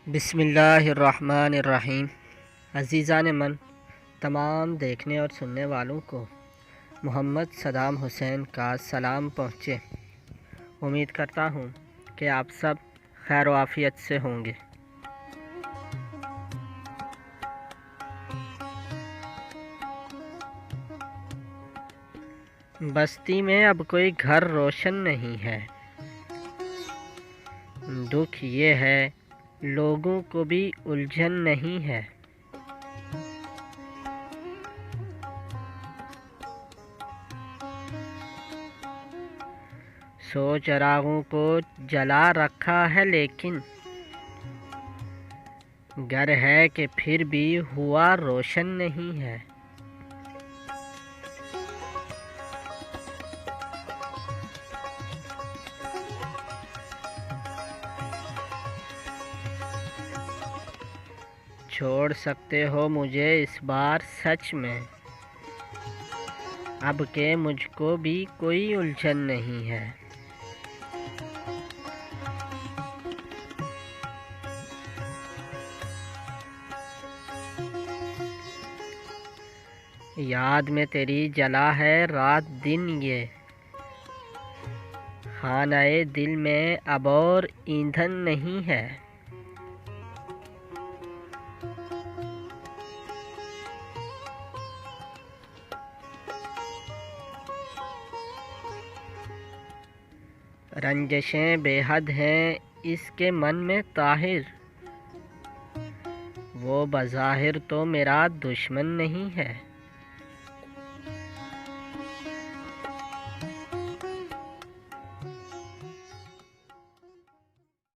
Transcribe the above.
बिस्मिल्लाहिर्रहमानिर्रहीम। अज़ीज़ान मन, तमाम देखने और सुनने वालों को मोहम्मद सद्दाम हुसैन का सलाम पहुँचे। उम्मीद करता हूँ कि आप सब खैर आफ़ियत से होंगे। बस्ती में अब कोई घर रोशन नहीं है। दुख ये है लोगों को भी उलझन नहीं है। सौ चिरागों को जला रखा है, लेकिन घर है कि फिर भी हुआ रोशन नहीं है। छोड़ सकते हो मुझे इस बार सच में, अब के मुझको भी कोई उलझन नहीं है। याद में तेरी जला है रात दिन ये, खानाए दिल में अब और ईंधन नहीं है। रंजशें बेहद हैं इसके मन में ताहिर, वो बज़ाहिर तो मेरा दुश्मन नहीं है।